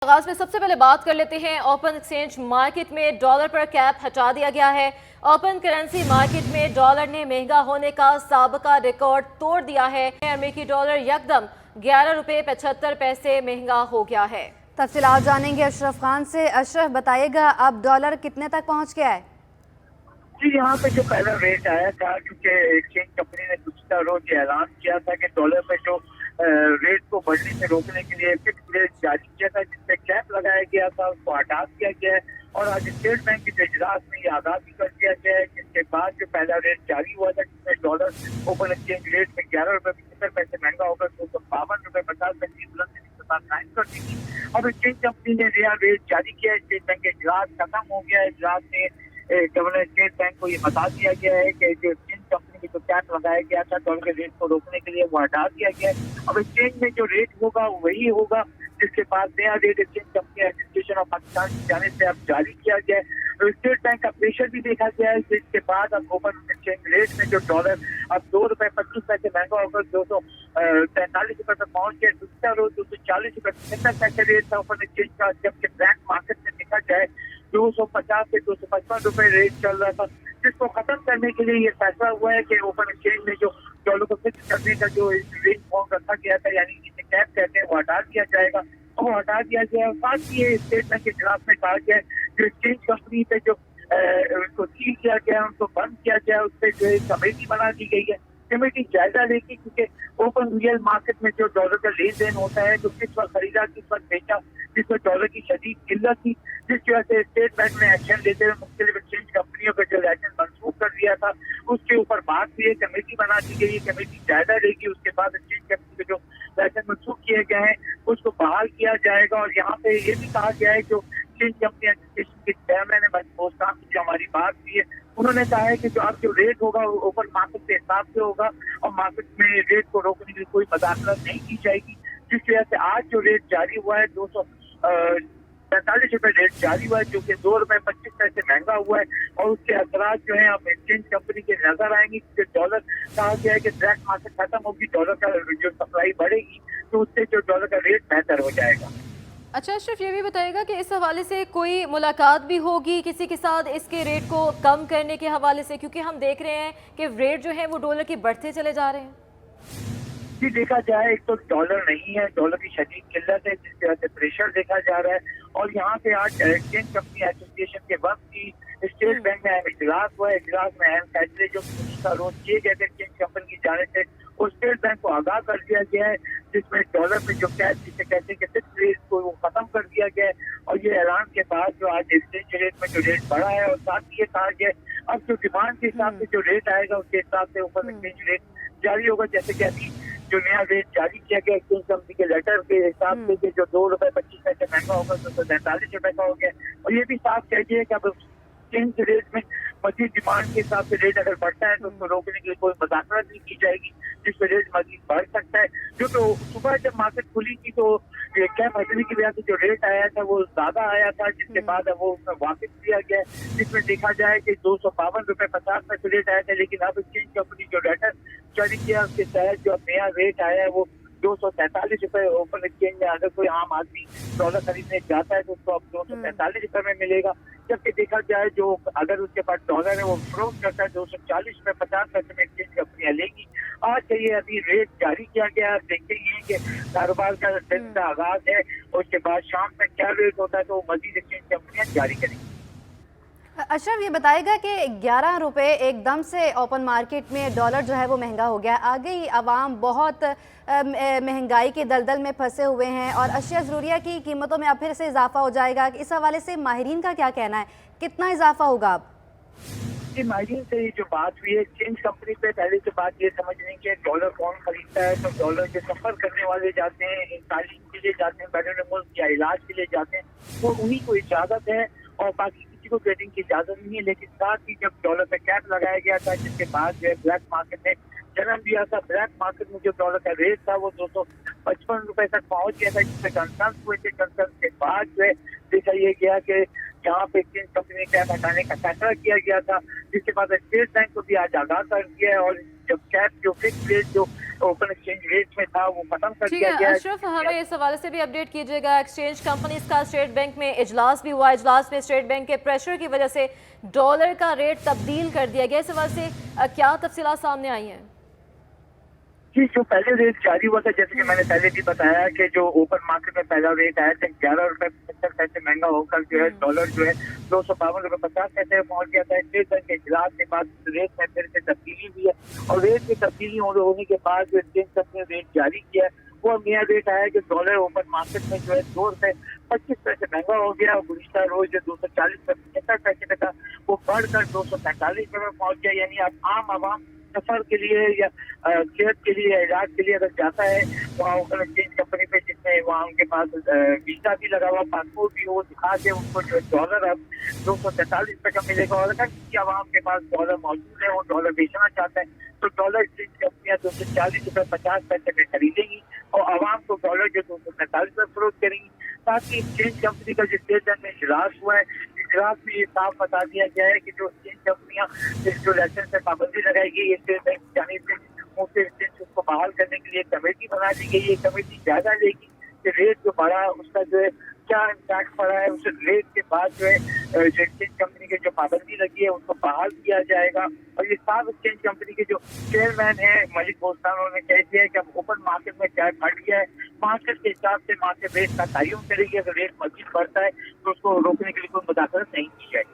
आगाज में सबसे पहले बात कर लेते हैं। ओपन एक्सचेंज मार्केट में डॉलर पर कैप हटा दिया गया है। ओपन करेंसी मार्केट में डॉलर ने महंगा होने का साबिका रिकॉर्ड तोड़ दिया है। अमेरिकी डॉलर यकदम 11 रुपए 75 पैसे महंगा हो गया है। तफसीलात जानेंगे अशरफ खान से। अशरफ बताइएगा, अब डॉलर कितने तक पहुंच गया है? जी, यहाँ पे जो पहला रेट आया था, क्योंकि एक्सचेंज कंपनी ने गुज़िश्ता रोज ये ऐलान किया था कि डॉलर में जो रेट को बढ़ने से रोकने के लिए फिक्स रेट जारी किया था, जिसपे कैप लगाया गया था, उसको हटा दिया गया है। और आज स्टेट बैंक के इजलास में ये आगाह भी कर दिया गया है, जिसके बाद जो पहला रेट जारी हुआ था, जिसमें डॉलर ओपन एक्सचेंज रेट में 11 रुपए 75 पैसे महंगा होकर 252 रुपए 50 पैसे बुलंदी के साथ कायम कर दी थी। अब एक्सचेंज कंपनी ने नया रेट जारी किया है। स्टेट बैंक का इजलास खत्म हो गया है। इजलास में गवर्नर स्टेट बैंक को ये बता दिया गया है कि जो एक्सचेंज कंपनी की जो कैप लगाया गया था डॉलर के रेट को रोकने के लिए, वो हटा दिया गया है। अब एक्सचेंज में जो रेट होगा वही होगा, जिसके बाद नया rate exchange company administration of Pakistan की जाने से अब जारी किया गया है। तो स्टेट बैंक का प्रेशर भी देखा गया है, जिसके बाद अब ओपन एक्सचेंज रेट में जो डॉलर अब 2 रुपए 25 पैसे महंगा होकर 243 रुपए पर पहुंच गया। दूसरा रोज 240 रुपए 75 पैसे रेट था ओपन एक्सचेंज का, जबकि ब्लैक मार्केट में देखा जाए 250 से 255 रुपए रेट चल रहा था, जिसको खत्म करने के लिए ये फैसला हुआ है कि ओपन एक्सचेंज में जो डॉलर को फिक्स करने का जो रेंज बाउंड रखा गया था, यानी जिसे कैप कहते हैं, वो हटा दिया जाएगा। वो हटा दिया गया है। साथ ही ये स्टेट बैंक के खिलाफ में कहा गया है जो एक्सचेंज कंपनी पे जो उनको सील किया गया है, उनको बंद किया गया है, उस पर जो एक कमेटी बना दी गई है। कमेटी जायजा लेगी, क्योंकि ओपन रियल मार्केट में जो डॉलर का लेन देन होता है, जो किस वक्त खरीदा किस वक्त बेचा, जिसमें डॉलर की शदीद किल्लत थी, जिसकी वजह से स्टेट बैंक ने एक्शन लेते हुए मुख्तलिफ एक्सचेंज कंपनियों का जो लाइसेंस मंसूख कर दिया था, उसके ऊपर बात हुई है। कमेटी बना दी गई है। कमेटी जायजा लेगी, उसके बाद एक्सचेंज कंपनी के जो लाइसेंस मंसूख किए गए हैं उसको बहाल किया जाएगा। और यहाँ पे ये भी कहा गया है जो एक्सचेंज कंपनी एडमिनिस्ट्रेशन के चेयरमैन है पोस्टाम की जो हमारी बात हुई है, उन्होंने कहा है कि जो अब जो रेट होगा वो ओपन मार्केट के हिसाब से होगा और मार्केट में रेट को रोकने की कोई मदाखलत नहीं की जाएगी। जिसकी वजह से आज जो रेट जारी हुआ है 245 रुपए रेट जारी हुआ है, जो कि 2 रुपए 25 पैसे महंगा हुआ है। और उसके असरात जो है अब एक्सचेंज कंपनी के नजर आएंगे, क्योंकि डॉलर कहा गया है कि ब्लैक मार्केट खत्म होगी, डॉलर का जो सप्लाई बढ़ेगी, तो उससे जो डॉलर का रेट बेहतर हो जाएगा। अच्छा अशरफ, ये भी बताइएगा कि इस हवाले से कोई मुलाकात भी होगी किसी के साथ इसके रेट को कम करने के हवाले से, क्योंकि हम देख रहे हैं कि रेट जो है वो डॉलर के बढ़ते चले जा रहे हैं। जी, देखा जाए एक तो डॉलर नहीं है, डॉलर की शदीद किल्लत है, जिसकी वजह से प्रेशर देखा जा रहा है। और यहाँ पे आज एक्सचेंज कंपनी एसोसिएशन के वक्त की स्टेट बैंक में अहम इजलास हुआ है। इजलास में अहम फैसले जो गुज़िश्ता रोज किए गए थे एक्सचेंज कंपनी की जाने से, वो स्टेट बैंक को आगाह कर दिया गया है, जिसमें डॉलर में जो कैप जिसे कहते हैं कि फिक्स रेट को वो खत्म कर दिया गया है। और ये ऐलान के बाद जो आज एक्सचेंज रेट में जो रेट बढ़ा है, और साथ ही ये कहा गया अब जो डिमांड के हिसाब से जो रेट आएगा उसके हिसाब से ऊपर एक्सचेंज रेट जारी होगा। जैसे कि अभी जो नया रेट जारी किया गया एक्सचेंज कंपनी के लेटर के हिसाब से कि जो 2 रुपए 25 पैसे महंगा होगा 243 रुपए का हो गया। और ये भी साफ कह दिया कि अब एक्सचेंज रेट में मजीद डिमांड के हिसाब से रेट अगर बढ़ता है तो उसको रोकने के लिए कोई मुदाखलत नहीं की जाएगी, जिससे रेट मजीद बढ़ सकता है। जो तो सुबह जब मार्केट खुली थी तो कैप हटने की वजह से जो रेट आया था वो ज्यादा आया था, जिसके बाद वो उसमें वापस किया गया, जिसमें देखा जाए कि 252 रुपए 50 पैसे रेट आया था। लेकिन अब एक्सचेंज कंपनी जो लेटर जारी किया उसके तहत जो नया रेट आया है वो 243 रुपए ओपन एक्सचेंज में अगर कोई आम आदमी डॉलर खरीदने जाता है तो उसको अब 245 रुपए में मिलेगा। जबकि देखा जाए जो अगर उसके पास डॉलर है वो फरोख्त करता है 240 रुपए 50 पैसे में एक्सचेंज कंपनियां लेगी। आज से ये अभी रेट जारी किया गया। आप देखते ही हैं कि कारोबार का दिन का आगाज है, और उसके बाद शाम में क्या रेट होता है तो वो मजीद एक्सचेंज कंपनियां जारी करेंगी। अशरफ, ये बताएगा कि 11 रुपए एकदम से ओपन मार्केट में डॉलर जो है वो महंगा हो गया। आगे ही आवाम बहुत महंगाई के दलदल में फंसे हुए हैं और अशिया ज़रूरिया की कीमतों में अब फिर से इजाफा हो जाएगा। इस हवाले से माहिरीन का क्या कहना है, कितना इजाफा होगा अब? जी, माहिरीन से जो बात हुई है एक्सचेंज कंपनी पे, पहले तो बात ये समझ रही कि डॉलर कौन खरीदता है। तो डॉलर जो सफर करने वाले जाते हैं, तालीम के लिए जाते हैं, बैरून मुल्क या इलाज के लिए जाते हैं, वो उन्हीं को इजाजत है और बाकी किसी को ट्रेडिंग की इजाजत नहीं है। लेकिन साथ ही जब डॉलर पे कैप लगाया गया था, जिसके बाद जो है ब्लैक मार्केट ने जन्म दिया था, ब्लैक मार्केट में जो डॉलर का रेट था वो 255 रुपए तक पहुंच गया था, जिससे कंसर्न हुए थे। कंसर्न के बाद जो है देखा ये गया कि यहाँ पे एक्सचेंज कंपनी ने कैप हटाने का फैसला किया गया था, जिसके बाद स्टेट बैंक को भी आज आगाह कर दिया है और जब कैप जो फिक्स रेट जो ओपन एक्सचेंज रेट में था वो खत्म कर ठीक दिया है गया अशरफ, हमें इस हवाले से भी अपडेट कीजिएगा। एक्सचेंज कंपनीज का स्टेट बैंक में इजलास भी हुआ, इजलास में स्टेट बैंक के प्रेशर की वजह से डॉलर का रेट तब्दील कर दिया गया। इस हवाले से क्या तफसीलात सामने आई हैं? जी, जो पहले रेट जारी हुआ था, जैसे कि मैंने पहले भी बताया कि जो ओपन मार्केट में पहला रेट आया था 11 रुपए 75 पैसे महंगा होकर जो है डॉलर जो है 252 रुपए 50 पैसे पहुंच गया था। स्टेट बैंक के इजलास के बाद रेट में फिर से तब्दीली हुई है और रेट में तब्दीली होने के बाद जो एक्सचेंज कंपनी ने रेट जारी किया है वो नया रेट आया कि डॉलर ओपन मार्केट में जो है 2 रुपए 25 पैसे महंगा हो गया और गुज़िश्ता रोज जो 240 रुपए 75 पैसे का वो बढ़कर 245 रुपए में पहुंच गया। यानी अब आम आवाम सफर के लिए या सेहत के लिए या इलाज के लिए अगर जाता है वहाँ ओपन एक्सचेंज कंपनी पे, जिसमें वहाँ उनके पास वीजा भी लगा हुआ, पासपोर्ट भी हो, दिखा के उनको जो डॉलर अब 243 रुपए का मिलेगा। और अगर किसी आवाम के पास डॉलर मौजूद है, वो डॉलर बेचना चाहता है, तो डॉलर एक्सचेंज कंपनियां 240 रुपए 50 पैसे में खरीदेंगी और आवाम को डॉलर जो 245 रुपए फरोख्त करेंगी। साथ ही एक्सचेंज कंपनी का जो स्टेट बैंक में इजलास हुआ है, इजलास में ये साफ बता दिया गया है कि जो एक्सचेंज कंपनियां जो लाइसेंस पे पाबंदी लगाएगी, स्टेट बैंक की जानिब से मुफ्त एक्सचेंज उसको बहाल करने के लिए कमेटी बना दी गई है। कमेटी जायजा लेगी कि रेट जो बढ़ा उसका जो है क्या इम्पैक्ट पड़ा है, उस रेट के बाद जो है जो एक्सचेंज कंपनी के जो पाबंदी लगी है उसको बहाल किया जाएगा। और ये साफ एक्सचेंज कंपनी के जो चेयरमैन है मलिक बोस्तान, उन्होंने कह दिया है कि अब ओपन मार्केट में चाय बढ़ गया है, मार्केट के हिसाब से मार्केट रेट का तयन करेगी। अगर रेट मजीद बढ़ता है तो उसको रोकने के लिए कोई मुदाखलत नहीं की जाएगी।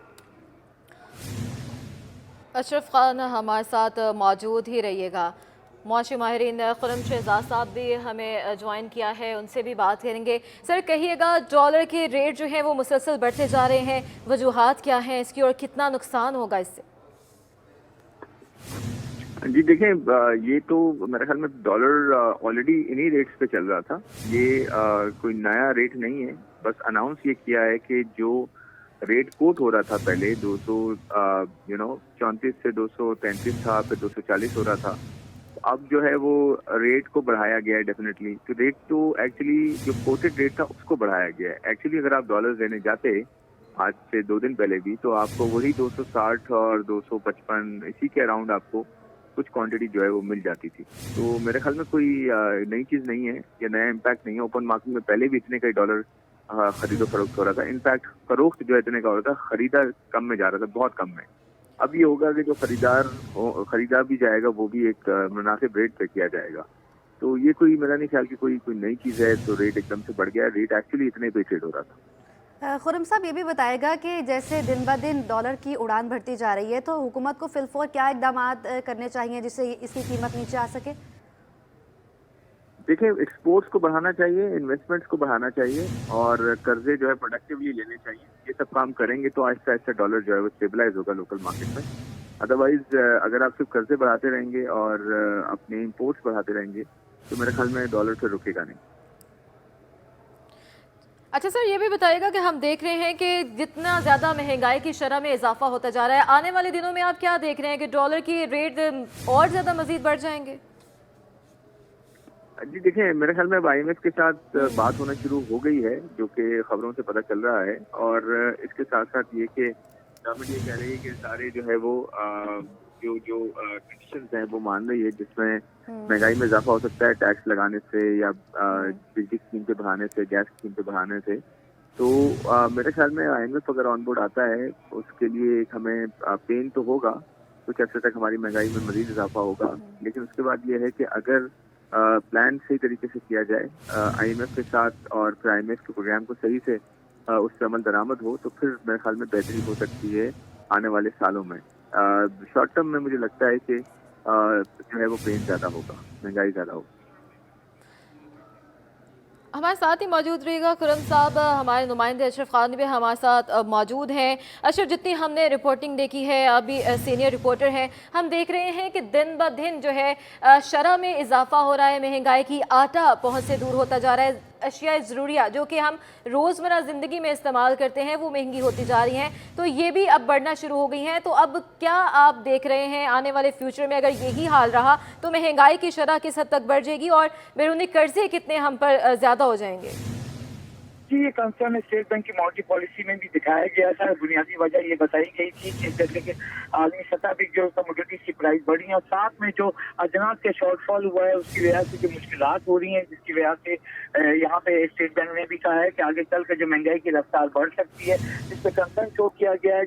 अशरफ खान हमारे साथ मौजूद ही रहिएगा। मौशी माहिरीन खुरम शहजाद साहब भी हमें ज्वाइन किया है, उनसे भी बात करेंगे। सर कहिएगा, डॉलर के रेट जो हैं वो मुसलसल बढ़ते जा रहे हैं, वजूहात क्या हैं इसकी और कितना नुकसान होगा इससे? जी देखें, ये तो मेरे ख्याल में डॉलर ऑलरेडी इन्हीं रेट्स पे चल रहा था। ये कोई नया रेट नहीं है, बस अनाउंस ये किया है कि जो रेट कोट हो रहा था पहले 234 से 233 था, फिर 240 हो रहा था, अब जो है वो रेट को बढ़ाया गया है डेफिनेटली। तो रेट तो एक्चुअली जो कोटेड रेट था उसको बढ़ाया गया है। एक्चुअली अगर आप डॉलर लेने जाते आज से 2 दिन पहले भी, तो आपको वही 260 और 255 इसी के अराउंड आपको कुछ क्वांटिटी जो है वो मिल जाती थी। तो मेरे ख्याल में कोई नई चीज़ नहीं है या नया इम्पैक्ट नहीं है। ओपन मार्केट में पहले भी इतने का डॉलर खरीदो फरोख्त हो रहा था। इनफैक्ट फरोख्त जो है इतने का हो रहा था, खरीदा कम में जा रहा था, बहुत कम में। अब ये होगा कि जो खरीदा भी जाएगा वो भी एक मुनासिब रेट पे किया जाएगा। तो ये कोई मेरा नहीं ख्याल कि कोई नई चीज़ है तो रेट एकदम से बढ़ गया। रेट एक्चुअली इतने पे ट्रेड हो रहा था। खुरम साहब ये भी बताएगा कि जैसे दिन ब दिन डॉलर की उड़ान बढ़ती जा रही है, तो हुकूमत को फिलफौर क्या इकदाम करने चाहिए जिससे इसकी कीमत नीचे आ सके? देखिए, एक्सपोर्ट्स को बढ़ाना चाहिए, इन्वेस्टमेंट्स को बढ़ाना चाहिए और कर्जे जो है प्रोडक्टिवली लेने चाहिए। ये सब काम करेंगे तो आहिस्ता आहिस्ता डॉलर जो है वो स्टेबलाइज होगा लोकल मार्केट में। अदरवाइज अगर आप सिर्फ कर्जे बढ़ाते रहेंगे और अपने इंपोर्ट्स बढ़ाते रहेंगे तो मेरे ख्याल में डॉलर से रुकेगा नहीं। अच्छा सर, ये भी बताइएगा कि हम देख रहे हैं कि जितना ज़्यादा महंगाई की शरह में इजाफा होता जा रहा है, आने वाले दिनों में आप क्या देख रहे हैं कि डॉलर की रेट और ज़्यादा मजीद बढ़ जाएंगे? जी देखिए, मेरे ख्याल में अब IMF के साथ बात होना शुरू हो गई है, जो कि खबरों से पता चल रहा है। और इसके साथ साथ ये कि गवर्नमेंट ये कह रही है कि सारे जो है वो जो कंडीशंस हैं वो मान रही है, जिसमें महंगाई में इजाफा हो सकता है टैक्स लगाने से या बिजली स्कीम पे बढ़ाने से, गैस स्कीम पे बढ़ाने से। तो मेरे ख्याल में IMF अगर ऑन बोर्ड आता है उसके लिए हमें पेन तो होगा, कुछ अर्से तक हमारी महंगाई में मजीद इजाफा होगा। लेकिन उसके बाद ये है कि अगर प्लान सही तरीके से किया जाए IMF के साथ और फिर IMF के प्रोग्राम को सही से उस पर अमल दरामद हो, तो फिर मेरे ख्याल में बेहतरी हो सकती है आने वाले सालों में। शॉर्ट टर्म में मुझे लगता है कि जो है वो पेन ज़्यादा होगा, महंगाई ज़्यादा होगी। हमारे साथ ही मौजूद रहेगा खुरम साहब, हमारे नुमाइंदे अशरफ खान भी हमारे साथ मौजूद हैं। अशरफ, जितनी हमने रिपोर्टिंग देखी है, अभी सीनियर रिपोर्टर हैं, हम देख रहे हैं कि दिन ब दिन जो है शरह में इजाफा हो रहा है, महंगाई की आटा पहुंच से दूर होता जा रहा है। अशिया ज़रूरिया जो कि हम रोज़मर्रा ज़िंदगी में इस्तेमाल करते हैं वो महंगी होती जा रही हैं, तो ये भी अब बढ़ना शुरू हो गई हैं। तो अब क्या आप देख रहे हैं आने वाले फ्यूचर में, अगर यही हाल रहा तो महंगाई की शरह किस हद तक बढ़ जाएगी और बैरूनी कर्जे कितने हम पर ज़्यादा हो जाएंगे? जी, ये कंसर्न स्टेट बैंक की मॉनेटरी पॉलिसी में भी दिखाया गया था। बुनियादी वजह ये बताई गई थी कि जैसे कि आलमी सतह पर जो कमोडिटीज की प्राइस बढ़ी है और साथ में जो अजनास के शॉर्टफॉल हुआ है उसकी वजह से जो मुश्किलात हो रही हैं, जिसकी वजह से यहाँ पे स्टेट बैंक ने भी कहा है कि आगे चल कर जो महंगाई की रफ्तार बढ़ सकती है, जिस पर कंसर्न शो किया गया है।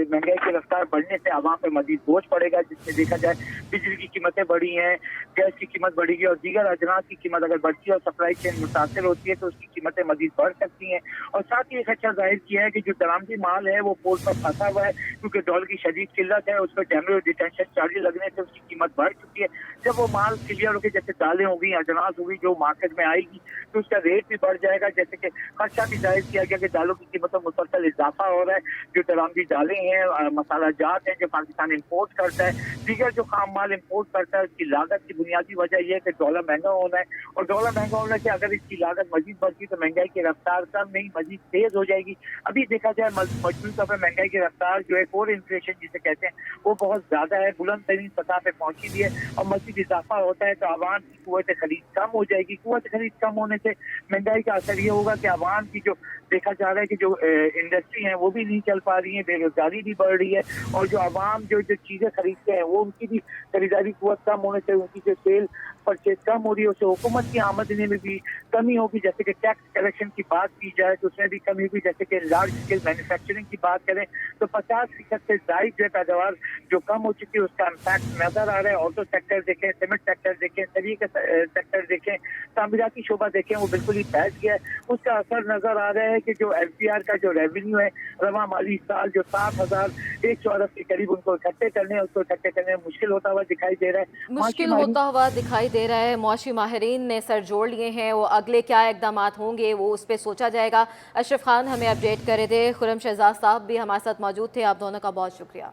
महंगाई की रफ्तार बढ़ने से आवाम पे मजीद बोझ पड़ेगा, जिसमें देखा जाए बिजली की कीमतें बढ़ी हैं, गैस की कीमत बढ़ेगी और दीगर अजनास की कीमत अगर बढ़ती है और सप्लाई चेन मुतासर होती है तो उसकी कीमतें मजीद बढ़ सकती हैं। और साथ ही एक अच्छा जाहिर किया है कि जो दरामदी माल है वो पोल पर फंसा हुआ है, क्योंकि डॉलर की शदीद किल्लत है, उस पर टेम्परेरी डिटेंशन चार्जेस लगने से उसकी कीमत बढ़ चुकी है। जब वो माल क्लियर होकर जैसे दालें होगी, अजनास होगी जो मार्केट में आएगी तो उसका रेट भी बढ़ जाएगा। जैसे कि खर्चा भी जाहिर किया गया कि दालों की कीमतों में मुसलसल इजाफा हो रहा है। जो दरामदी दालें हैं, मसाला जात हैं जो पाकिस्तान इम्पोर्ट करता है, दीगर जो खाम माल इम्पोर्ट करता है, उसकी लागत की बुनियादी वजह यह है कि डॉलर महंगा होना है और डॉलर महंगा होने से अगर इसकी लागत मजीद बढ़ती तो महंगाई की रफ्तार कम नहीं मजीद तेज हो जाएगी। अभी देखा जाए मजबूरी तौर पर महंगाई की रफ्तार जो है कोर इन्फ्लेशन जिसे कहते हैं वो बहुत ज्यादा है, बुलंद तरीन सतह पे पहुंची हुई है और मजीद इजाफा होता है तो आवाम की कुव्वत खरीद कम हो जाएगी। कुव्वत खरीद कम होने से महंगाई का असर ये होगा कि आवाम की जो देखा जा रहा है कि जो इंडस्ट्री है वो भी नहीं चल पा रही है, बेरोजगारी भी बढ़ रही है और जो आवाम जो चीजें खरीदते हैं वो उनकी भी खरीदारी कुव्वत कम होने से उनकी जो सेल परचेज कम हो रही है, उससे हुकूमत की आमदनी में भी कमी होगी। जैसे कि टैक्स कलेक्शन की बात की जाए तो उसमें भी कमी होगी। जैसे कि लार्ज स्केल मैन्युफैक्चरिंग की बात करें तो 50% से जायद जो पैदावार जो कम हो चुकी है उसका इम्पैक्ट नजर आ रहा है। ऑटो सेक्टर देखें, सीमेंट सेक्टर देखें, सरिये का सेक्टर देखें, तामीराती शोबा देखें, वो बिल्कुल ही बैठ गया है। उसका असर नजर आ रहा है कि जो LPR का जो रेवेन्यू है रवा माली साल जो 7,100 अरब के करीब उनको इकट्ठे करने हैं, उसको इकट्ठे करने में मुश्किल होता हुआ दिखाई दे रहा है। मुश्किल होता हुआ दिखाई दे रहा है। मौशी माहिरीन ने सर जोड़ लिए हैं, वो अगले क्या इकदाम होंगे वो उस पर सोचा जाएगा। अशरफ खान हमें अपडेट करे थे, खुरम शहजाद साहब भी हमारे साथ मौजूद थे, आप दोनों का बहुत शुक्रिया।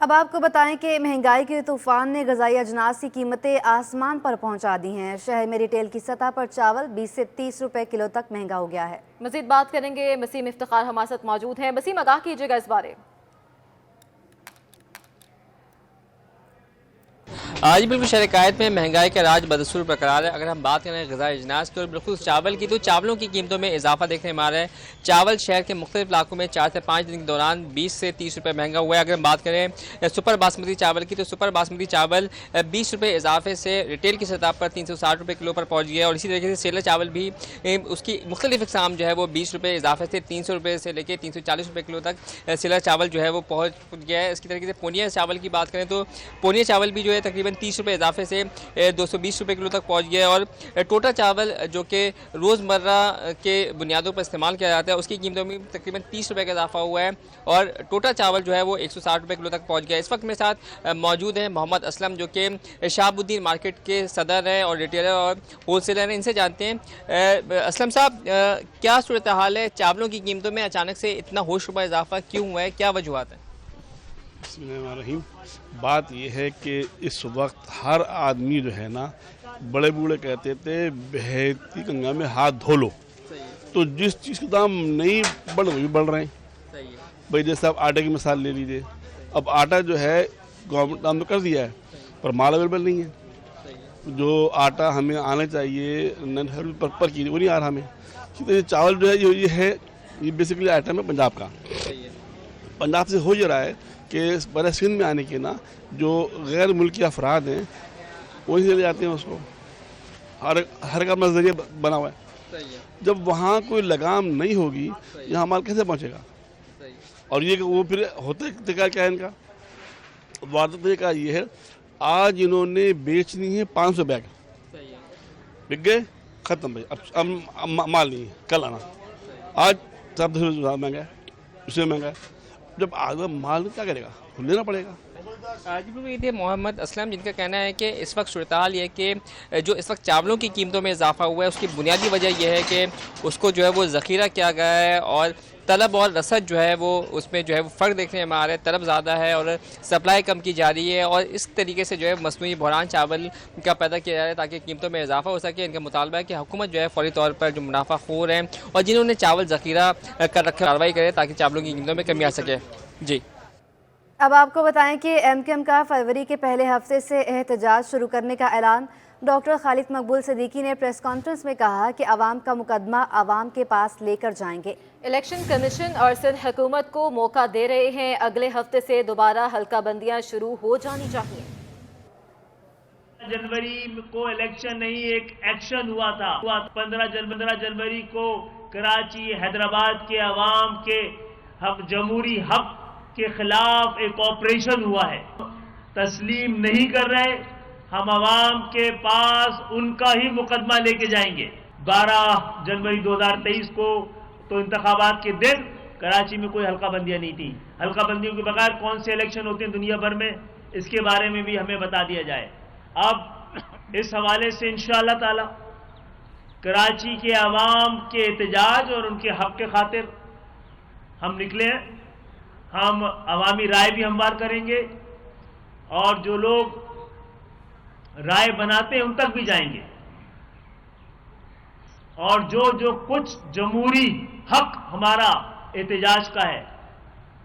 अब आपको बताएं कि महंगाई के तूफान ने ग़िज़ाई अजनास की कीमतें आसमान पर पहुंचा दी हैं। शहर में रिटेल की सतह पर चावल 20 से 30 रुपए किलो तक महंगा हो गया है। मज़ीद बात करेंगे, वसीम इफ्तिखार हमारे साथ मौजूद हैं। वसीम, आगाह कीजिएगा इस बारे। आज बिल्कुल शहर में महंगाई का राज बदस्तूर बरकरार है। अगर हम बात करें ग़िज़ाई अजनास की और बिल्कुल चावल की, तो चावलों की कीमतों में इजाफा देखने में आ रहा है। चावल शहर के मुख्तलिफ इलाकों में 4 से 5 दिन के दौरान 20 से 30 रुपये महंगा हुआ है। अगर हम बात करें सुपर बासमती चावल की, तो सुपर बासमती चावल 20 रुपये इजाफे से रिटेल की सतह पर 360 रुपये किलो पर पहुँच गया। और इसी तरीके से सेलर चावल भी उसकी मुख्तलिफ इकसाम जो है वो 20 रुपये इजाफे से 300 रुपये से लेकर 340 रुपये किलो तक सेलर चावल जो है वो पहुँच गया है। इसकी तरीके से पोनिया चावल की बात करें तो पोनिया चावल भी जो है तकरीबन 30 रुपये इजाफे से 220 रुपये किलो तक पहुंच गया है। और टोटा चावल जो कि रोज़मर्रा के बुनियादों पर इस्तेमाल किया जाता है उसकी कीमतों में तकरीबन 30 रुपये का इजाफा हुआ है और टोटा चावल जो है वो 160 रुपये किलो तक पहुंच गया है। इस वक्त मेरे साथ मौजूद हैं मोहम्मद असलम जो कि शहाबुद्दीन मार्केट के सदर हैं और रिटेलर और होलसेलर हैं। इनसे जानते हैं, असलम साहब क्या सूरत हाल है, चावलों की कीमतों में अचानक से इतना होशरुबा इजाफा क्यों हुआ है, क्या वजूहत है? बिस्मिल्लाहिर्रहमानिर्रहीम। बात यह है कि इस वक्त हर आदमी जो है ना, बड़े बूढ़े कहते थे बहती गंगा में हाथ धो लो, तो जिस चीज़ के दाम नहीं बढ़ रहे बढ़ रहे हैं। भाई जैसे आप आटे की मिसाल ले लीजिए, अब आटा जो है गवर्नमेंट दाम तो कर दिया है पर माल अवेलेबल नहीं है। जो आटा हमें आना चाहिए पर की वो नहीं आ रहा हमें। तो चावल जो है ये बेसिकली आइटम है पंजाब का। पंजाब से हो जा रहा है कि बड़े सिंध में आने के ना जो गैर मुल्की अफराद हैं वहीं से ले जाते हैं उसको, हर का नजरिया बना हुआ है। जब वहाँ कोई लगाम नहीं होगी यहाँ माल कैसे पहुँचेगा? और ये वो फिर होता क्या है इनका वारदात का ये है, आज इन्होंने बेचनी है 500 बैग, बिक गए ख़त्म भाई, अब माल नहीं है, कल आना। आज सब महंगा है, उससे महंगा है। जब आगे माल क्या करेगा, लेना पड़ेगा। आज भी थे मोहम्मद असलम, जिनका कहना है कि इस वक्त सूरत हाल ये कि जो इस वक्त चावलों की कीमतों में इजाफा हुआ है उसकी बुनियादी वजह यह है कि उसको जो है वो ज़ख़ीरा किया गया है और तलब और रसद जो है वो उसमें जो है वो फ़र्क देखने में आ रहा है। तलब ज़्यादा है और सप्लाई कम की जा रही है और इस तरीके से जो है मसनूई बहरान चावल का पैदा किया जा रहा है ताकि कीमतों में इजाफा हो सके। इनका मुतालबा है कि हुकूमत जो है फौरी तौर पर जो मुनाफाखोर हैं और जिन्होंने चावल ज़ख़ीरा कर रखा कार्रवाई करे ताकि चावलों की कीमतों में कमी आ सके। जी अब आपको बताएं कि एमक्यूएम का फरवरी के पहले हफ्ते से एहतजाज शुरू करने का ऐलान। डॉक्टर खालिद मकबूल सिद्दीकी ने प्रेस कॉन्फ्रेंस में कहा कि अवाम का मुकदमा अवाम के पास लेकर जाएंगे। इलेक्शन कमीशन और सिंध हुकूमत को मौका दे रहे हैं, अगले हफ्ते से दोबारा हल्का बंदियां शुरू हो जानी चाहिए। जनवरी को इलेक्शन नहीं, एक एक्शन हुआ था। 15 जनवरी को कराची हैदराबाद के अवाम के हक, जमहूरी हक के खिलाफ एक ऑपरेशन हुआ है। तस्लीम नहीं कर रहे, हम अवाम के पास उनका ही मुकदमा लेके जाएंगे। 12 जनवरी 2023 को तो इंतखाबात के दिन कराची में कोई हल्का बंदियां नहीं थी। हल्का बंदियों के बगैर कौन से इलेक्शन होते हैं दुनिया भर में, इसके बारे में भी हमें बता दिया जाए। अब इस हवाले से इंशाअल्लाह ताला कराची के अवाम के एहतजाज और उनके हक के खातिर हम निकले हैं। हम अवामी राय भी हमवार करेंगे और जो लोग राय बनाते हैं उन तक भी जाएंगे और जो कुछ जमहूरी हक हमारा एहतजाज का है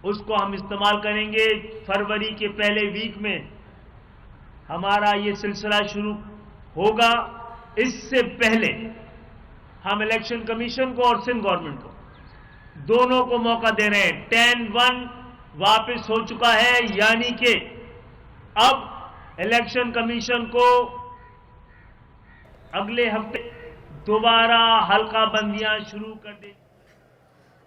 उसको हम इस्तेमाल करेंगे। फरवरी के पहले वीक में हमारा ये सिलसिला शुरू होगा। इससे पहले हम इलेक्शन कमीशन को और सिंध गवर्नमेंट को दोनों को मौका दे रहे हैं। 10-1 वापस हो चुका है, यानी कि अब इलेक्शन कमीशन को अगले हफ्ते दोबारा हल्का बंदियां शुरू कर दें।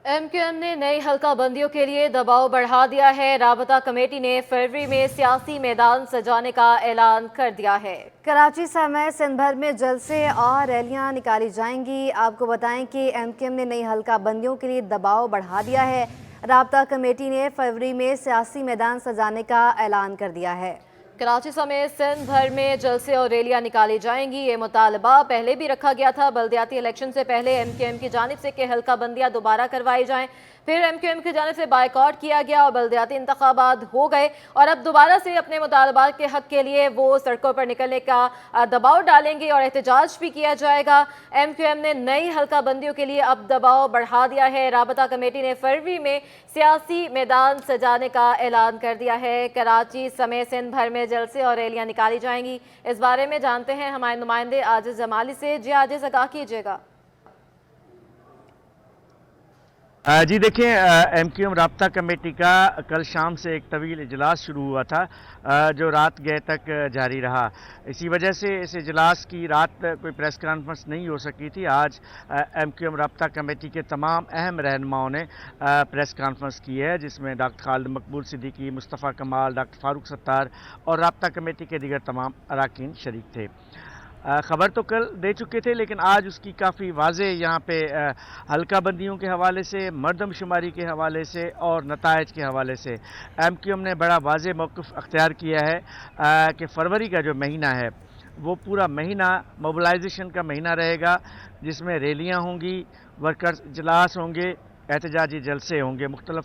एमक्यूएम ने नई हल्का बंदियों के लिए दबाव बढ़ा दिया है। राबता कमेटी ने फरवरी में सियासी मैदान सजाने का ऐलान कर दिया है। कराची समेत सिंध भर में जलसे और रैलियां निकाली जाएंगी। आपको बताएं कि एमक्यूएम ने नई हल्का बंदियों के लिए दबाव बढ़ा दिया है। राबता कमेटी ने फरवरी में सियासी मैदान सजाने का ऐलान कर दिया है। कराची समेत सिंध भर में जलसे और रैलियां निकाली जाएंगी। ये मुतालबा पहले भी रखा गया था। बल्दियाती इलेक्शन से पहले एमक्यूएम की जानिब से कि हल्का बंदियां दोबारा करवाई जाएं, फिर एमक्यूएम की जानिब से बायकॉट किया गया और बल्दियाती इंतखाबात हो गए और अब दोबारा से अपने मुतालबात के हक के लिए वो सड़कों पर निकलने का दबाव डालेंगे और एहतजाज भी किया जाएगा। एमक्यूएम ने नई हल्का बंदियों के लिए अब दबाव बढ़ा दिया है। राबता कमेटी ने फरवरी में सियासी मैदान सजाने का ऐलान कर दिया है। कराची समेत सिंध भर में जलसे और रैलियां निकाली जाएंगी। इस बारे में जानते हैं हमारे नुमाइंदे आजिज जमाली से। जी आजिज, आगाह कीजिएगा। जी देखिए, एमक्यूएम राब्ता कमेटी का कल शाम से एक तवील इजलास शुरू हुआ था जो रात गए तक जारी रहा। इसी वजह से इस इजलास की रात कोई प्रेस कॉन्फ्रेंस नहीं हो सकी थी। आज एमक्यूएम राब्ता कमेटी के तमाम अहम रहनुमाओं ने प्रेस कॉन्फ्रेंस की है, जिसमें डॉक्टर खालिद मकबूल सिद्दीकी, मुस्तफ़ा कमाल, डॉक्टर फारूक सत्तार और राब्ता कमेटी के दीगर तमाम अरकान शरीक थे। ख़बर तो कल दे चुके थे, लेकिन आज उसकी काफ़ी वाज़े यहाँ पे हल्का बंदियों के हवाले से, मर्दमशुमारी के हवाले से और नताइज के हवाले से एमक्यूएम ने बड़ा वाज़े मौक़िफ़ अख्तियार किया है कि फरवरी का जो महीना है वो पूरा महीना मोबिलाइजेशन का महीना रहेगा, जिसमें रैलियाँ होंगी, वर्कर्स इजलास होंगे, एहतजाजी जलसे होंगे मुख्तलिफ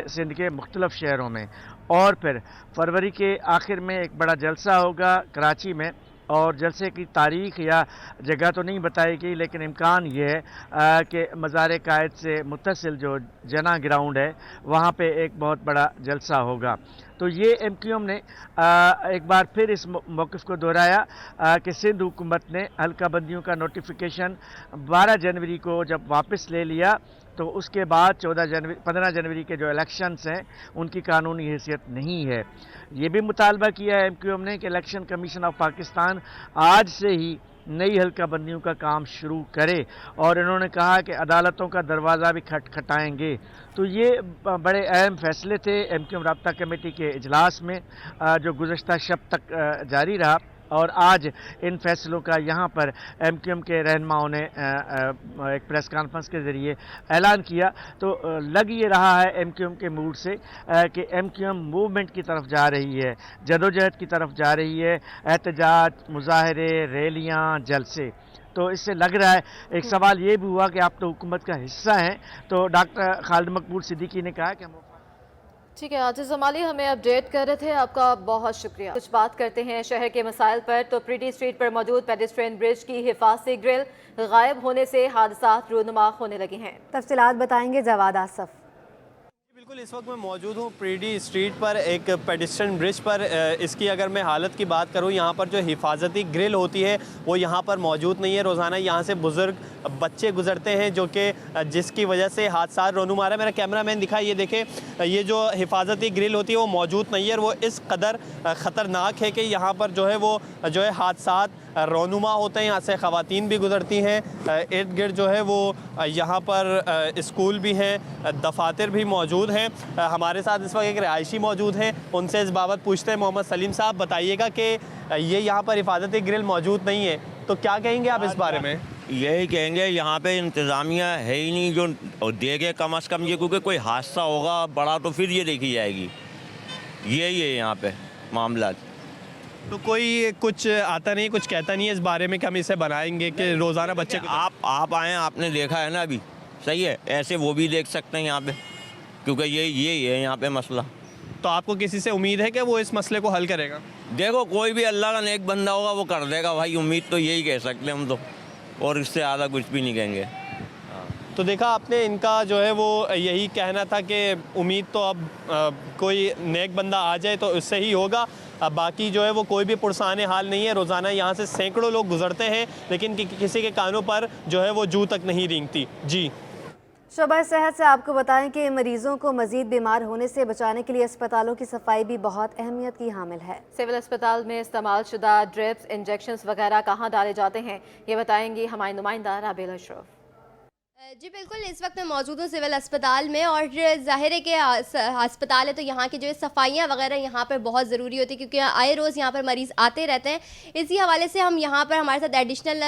सिंध के मुख्तलिफ शहरों में। और फिर फरवरी के आखिर में एक बड़ा जलसा होगा कराची में, और जलसे की तारीख या जगह तो नहीं बताई गई, लेकिन इम्कान ये है कि मज़ार कायद से मुत्तसिल जो जना ग्राउंड है वहाँ पे एक बहुत बड़ा जलसा होगा। तो ये एमक्यूएम ने एक बार फिर इस मौक़िफ़ को दोहराया कि सिंध हुकूमत ने हल्का बंदियों का नोटिफिकेशन 12 जनवरी को जब वापस ले लिया तो उसके बाद 15 जनवरी के जो इलेक्शंस हैं उनकी कानूनी हैसियत नहीं है। ये भी मुतालबा किया है एमक्यूएम ने कि इलेक्शन कमीशन ऑफ पाकिस्तान आज से ही नई हल्का बंदियों का काम शुरू करे, और इन्होंने कहा कि अदालतों का दरवाज़ा भी खटखटाएंगे। तो ये बड़े अहम फैसले थे एमक्यूएम राब्ता कमेटी के इजलास में जो गुज़श्ता शब तक जारी रहा, और आज इन फैसलों का यहाँ पर एमक्यूएम के रहनुमाओं ने एक प्रेस कॉन्फ्रेंस के ज़रिए ऐलान किया। तो लग ये रहा है एमक्यूएम के मूड से कि एमक्यूएम मूवमेंट की तरफ जा रही है, जदोजहद की तरफ जा रही है, एहतजाज, मुजाहरे, रैलियाँ, जलसे। तो इससे लग रहा है, एक सवाल ये भी हुआ कि आप तो हुकूमत का हिस्सा हैं, तो डॉक्टर खालिद मकबूल सिद्दीकी ने कहा कि हम ठीक है। आजिज जमाली हमें अपडेट कर रहे थे, आपका बहुत शुक्रिया। कुछ बात करते हैं शहर के मसाइल पर। तो प्रीटी स्ट्रीट पर मौजूद पेडेस्ट्रियन ब्रिज की हिफाजती ग्रिल गायब होने से हादसात रूनुमा होने लगे हैं। तफसीलात बताएंगे जवाद आसफ। बिल्कुल, इस वक्त मैं मौजूद हूँ प्रीडी स्ट्रीट पर, एक पेडिस्ट्रियन ब्रिज पर। इसकी अगर मैं हालत की बात करूँ, यहाँ पर जो हिफाजती ग्रिल होती है वो यहाँ पर मौजूद नहीं है। रोज़ाना यहाँ से बुज़ुर्ग बच्चे गुजरते हैं जो कि जिसकी वजह से हादसा रोनू आ रहा है। मेरा कैमरामैन दिखा, ये देखे, ये जो हिफाजती ग्रिल होती है वो मौजूद नहीं है और वो इस कदर ख़तरनाक है कि यहाँ पर जो है वो जो है हादसा रोनुमा होते हैं। यहाँ से ख़वातीन भी गुजरती हैं। इर्द गिर्द जो है वो यहाँ पर स्कूल भी हैं, दफातर भी मौजूद हैं। हमारे साथ इस वक्त एक रिहायशी मौजूद हैं, उनसे इस बाबत पूछते हैं। मोहम्मद सलीम साहब, बताइएगा कि ये यहाँ पर हिफाजती ग्रिल मौजूद नहीं है, तो क्या कहेंगे आप इस बारे में? यही कहेंगे, यहाँ पे इंतज़ामिया है ही नहीं जो देखे कम अज़ कम ये, क्योंकि कोई हादसा होगा बड़ा तो फिर ये देखी जाएगी। यही है यहाँ पे मामला। तो कोई कुछ आता नहीं, कुछ कहता नहीं है इस बारे में कि हम इसे बनाएंगे कि रोज़ाना बच्चे आप आए, आपने देखा है ना अभी, सही है, ऐसे वो भी देख सकते हैं यहाँ पे, क्योंकि यही है यहाँ पे मसला। तो आपको किसी से उम्मीद है कि वो इस मसले को हल करेगा? देखो, कोई भी अल्लाह का नेक बंदा होगा वो कर देगा भाई, उम्मीद तो यही कह सकते हैं हम तो, और इससे ज़्यादा कुछ भी नहीं कहेंगे। तो देखा आपने, इनका जो है वो यही कहना था कि उम्मीद तो अब कोई नेक बंदा आ जाए तो उससे ही होगा, अब बाकी जो है वो कोई भी पुरसाने हाल नहीं है। रोज़ाना यहाँ से सैकड़ों लोग गुजरते हैं, लेकिन किसी के कानों पर जो है वो जू तक नहीं रेंगती। जी, शोबा सेहत से आपको बताएं कि मरीजों को मजीद बीमार होने से बचाने के लिए अस्पतालों की सफाई भी बहुत अहमियत की हामिल है। सिविल अस्पताल में इस्तेमाल शुदा ड्रिप्स, इंजेक्शंस वगैरह कहाँ डाले जाते हैं, ये बताएंगी हमारी नुमाइंदा राबेल अशरफ। जी बिल्कुल, इस वक्त मैं मौजूद हूँ सिविल अस्पताल में, और ज़ाहिर है कि अस्पताल है तो यहाँ की जो सफाइयाँ वगैरह यहाँ पर बहुत ज़रूरी होती है, क्योंकि आए रोज़ यहाँ पर मरीज़ आते रहते हैं। इसी हवाले से हम यहाँ पर हमारे साथ एडिशनल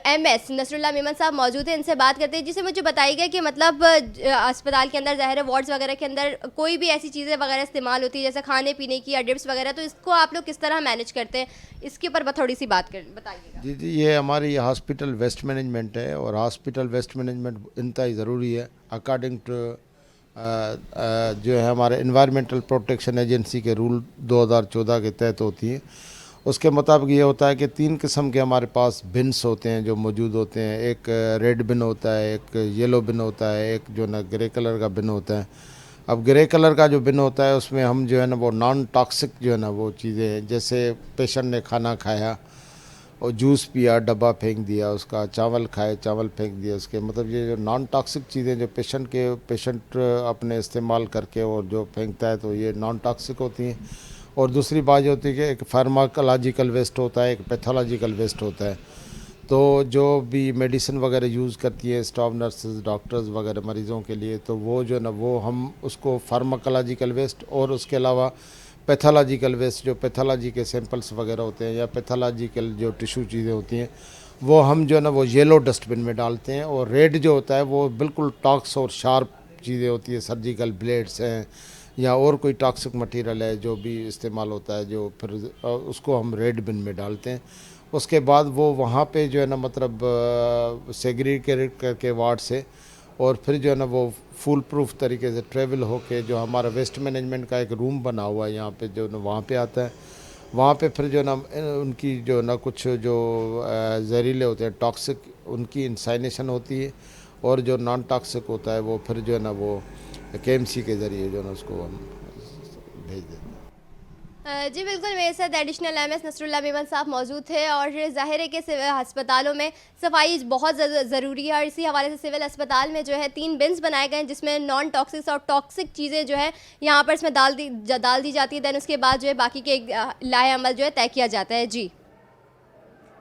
MS नसरुल्लाह मेमन साहब मौजूद हैं, इनसे बात करते हैं, जिसे मुझे बताइएगा कि मतलब अस्पताल के अंदर ज़ाहिर है वार्ड्स वगैरह के अंदर कोई भी ऐसी चीज़ें वगैरह इस्तेमाल होती है जैसे खाने पीने की या ड्रिप्स वगैरह, तो इसको आप लोग किस तरह मैनेज करते हैं, इसके ऊपर थोड़ी सी बात बताइएगा। जी, ये हमारी हॉस्पिटल वेस्ट मैनेजमेंट है, और हॉस्पिटल वेस्ट मैनेजमेंट इंतहाई ज़रूरी है। अकॉर्डिंग टू जो है हमारे एनवायरमेंटल प्रोटेक्शन एजेंसी के रूल 2014 के तहत होती है, उसके मुताबिक ये होता है कि 3 किस्म के हमारे पास बिन्स होते हैं जो मौजूद होते हैं। एक रेड बिन होता है, एक येलो बिन होता है, एक जो ना ग्रे कलर का बिन होता है। अब ग्रे कलर का जो बिन होता है उसमें हम जो है ना वो नॉन टॉक्सिक जो है ना वो चीज़ें हैं, जैसे पेशेंट ने खाना खाया और जूस पिया, डब्बा फेंक दिया उसका, चावल खाए, चावल फेंक दिया उसके, मतलब ये जो नॉन टॉक्सिक चीज़ें जो पेशेंट अपने इस्तेमाल करके और जो फेंकता है, तो ये नॉन टॉक्सिक होती हैं। और दूसरी बात ये होती है कि एक फार्माकोलॉजिकल वेस्ट होता है, एक पैथोलॉजिकल वेस्ट होता है। तो जो भी मेडिसिन वगैरह यूज़ करती है स्टाफ नर्सेज, डॉक्टर्स वगैरह मरीज़ों के लिए, तो वो जो है ना वो हम उसको फार्माकोलॉजिकल वेस्ट, और उसके अलावा पैथोलॉजिकल वेस्ट जो पैथोलॉजी के सैंपल्स वगैरह होते हैं या पैथोलॉजिकल जो टिश्यू चीज़ें होती हैं, वो हम जो है ना वो येलो डस्टबिन में डालते हैं। और रेड जो होता है वो बिल्कुल टॉक्स और शार्प चीज़ें होती है, सर्जिकल ब्लेड्स हैं या और कोई टॉक्सिक मटेरियल है जो भी इस्तेमाल होता है, जो फिर उसको हम रेड बिन में डालते हैं। उसके बाद वो वहाँ पे जो है ना मतलब सेग्रीगेट करके वार्ड से, और फिर जो है ना वो फुल प्रूफ तरीके से ट्रेवल होके जो हमारा वेस्ट मैनेजमेंट का एक रूम बना हुआ है यहाँ पे, जो ना वहाँ पे आता है। वहाँ पे फिर जो ना उनकी जो ना कुछ जो जहरीले होते हैं टॉक्सिक, उनकी इंसाइनेशन होती है, और जो नॉन टॉक्सिक होता है वो फिर जो है ना वो KMC के ज़रिए जो है ना उसको हम भेज देते हैं। जी बिल्कुल, मेरे साथ एडिशनल MS नसरुल्लाह मेमन साहब मौजूद थे, और ज़ाहिर है कि अस्पतालों में सफाई बहुत ज़रूरी है, और इसी हवाले से सिविल अस्पताल में जो है 3 बिन्स बनाए गए हैं जिसमें नॉन टॉक्सिक और टॉक्सिक चीज़ें जो है यहाँ पर इसमें डाल दी जाती है। दैन उसके बाद जो है बाकी के लाए अमल जो है तय किया जाता है। जी,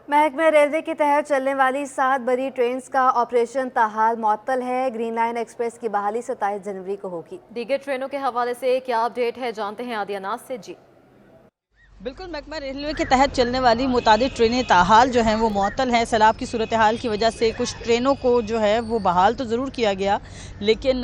महकमे रेलवे के तहत चलने वाली 7 बड़ी ट्रेन का ऑपरेशन ताहाल मुअत्तल है। ग्रीन लाइन एक्सप्रेस की बहाली 27 जनवरी को होगी। दीगर ट्रेनों के हवाले से क्या अपडेट है, जानते हैं आदिया नाज से। जी बिल्कुल, महकमा रेलवे के तहत चलने वाली मुतादिद ट्रेनें ताहाल जो हैं वो मुअत्तल हैं। सैलाब की सूरत हाल की वजह से कुछ ट्रेनों को जो है वो बहाल तो ज़रूर किया गया, लेकिन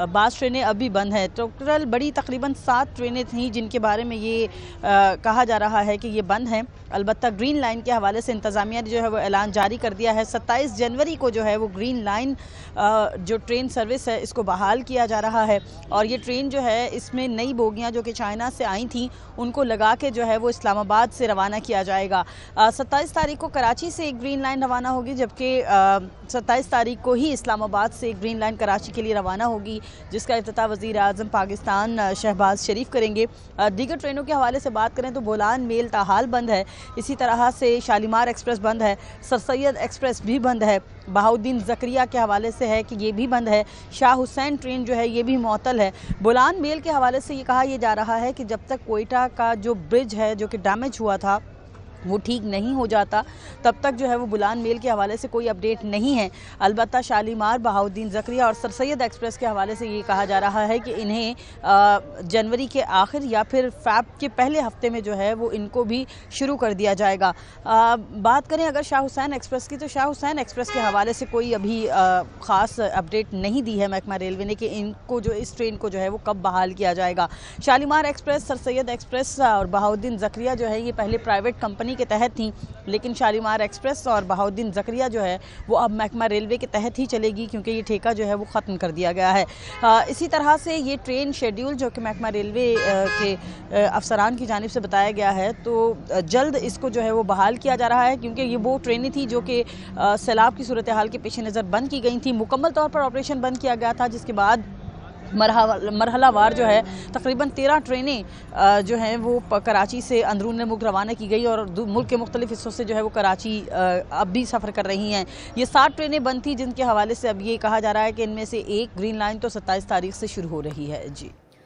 बाज़ ट्रेनें अभी बंद हैं। टोटल बड़ी तकरीबन 7 ट्रेनें थीं जिनके बारे में ये कहा जा रहा है कि ये बंद हैं। अलबत्ता ग्रीन लाइन के हवाले से इंतज़ामिया ने जो है वो ऐलान जारी कर दिया है। 27 जनवरी को जो है वो ग्रीन लाइन जो ट्रेन सर्विस है इसको बहाल किया जा रहा है, और ये ट्रेन जो है इसमें नई बोगियाँ जो कि चाइना से आई थी उनको लगा के जो है वो इस्लामाबाद से रवाना किया जाएगा। 27 तारीख को कराची से एक ग्रीन लाइन रवाना होगी, जबकि 27 तारीख को ही इस्लामाबाद से एक ग्रीन लाइन कराची के लिए रवाना होगी, जिसका इफ्तिताह वज़ीर आज़म पाकिस्तान शहबाज शरीफ करेंगे। दीगर ट्रेनों के हवाले से बात करें तो बोलान मेल ताहाल बंद है, इसी तरह से शालीमार एक्सप्रेस बंद है, सर सैयद एक्सप्रेस भी बंद है, बहाउद्दीन ज़करिया के हवाले से है कि ये भी बंद है, शाह हुसैन ट्रेन जो है ये भी मुअत्तल है। बोलान मेल के हवाले से ये कहा यह जा रहा है कि जब तक कोयटा का जो ब्रिज है जो कि डैमेज हुआ था वो ठीक नहीं हो जाता तब तक जो है वो बुलान मेल के हवाले से कोई अपडेट नहीं है। अलबत्ता शालीमार, बहाउद्दीन ज़करिया और सर सैयद एक्सप्रेस के हवाले से ये कहा जा रहा है कि इन्हें जनवरी के आखिर या फिर फ़ैब के पहले हफ्ते में जो है वो इनको भी शुरू कर दिया जाएगा। बात करें अगर शाह हुसैन एक्सप्रेस की, तो शाह हुसैन एक्सप्रेस के हवाले से कोई अभी ख़ास अपडेट नहीं दी है महकमा रेलवे ने कि इनको जो इस ट्रेन को जो है वो कब बहाल किया जाएगा। Shalimar express, sir Syed express और बहाउद्दीन ज़करिया जो है ये पहले प्राइवेट कंपनी के तहत थी, लेकिन शालीमार एक्सप्रेस और बहाउद्दीन ज़करिया जो है वो अब महकमा रेलवे के तहत ही चलेगी, क्योंकि ये ठेका जो है वो ख़त्म कर दिया गया है। इसी तरह से ये ट्रेन शेड्यूल जो कि महकमा रेलवे के अफसरान की जानिब से बताया गया है, तो जल्द इसको जो है वो बहाल किया जा रहा है, क्योंकि ये वो ट्रेनें थी जो कि सैलाब की सूरत हाल के पेश नज़र बंद की गई थी। मुकम्मल तौर पर ऑपरेशन बंद किया गया था, जिसके बाद मरहलावार जो है तकरीबन 13 ट्रेनें जो हैं वो कराची से अंदरून मुल्क रवाना की गई और मुल्क के मुख्तलिफ हिस्सों से जो है वो कराची अब भी सफ़र कर रही हैं। ये 7 ट्रेनें बंद थी, जिनके हवाले से अब ये कहा जा रहा है कि इनमें से एक ग्रीन लाइन तो 27 तारीख से शुरू हो रही है। जी।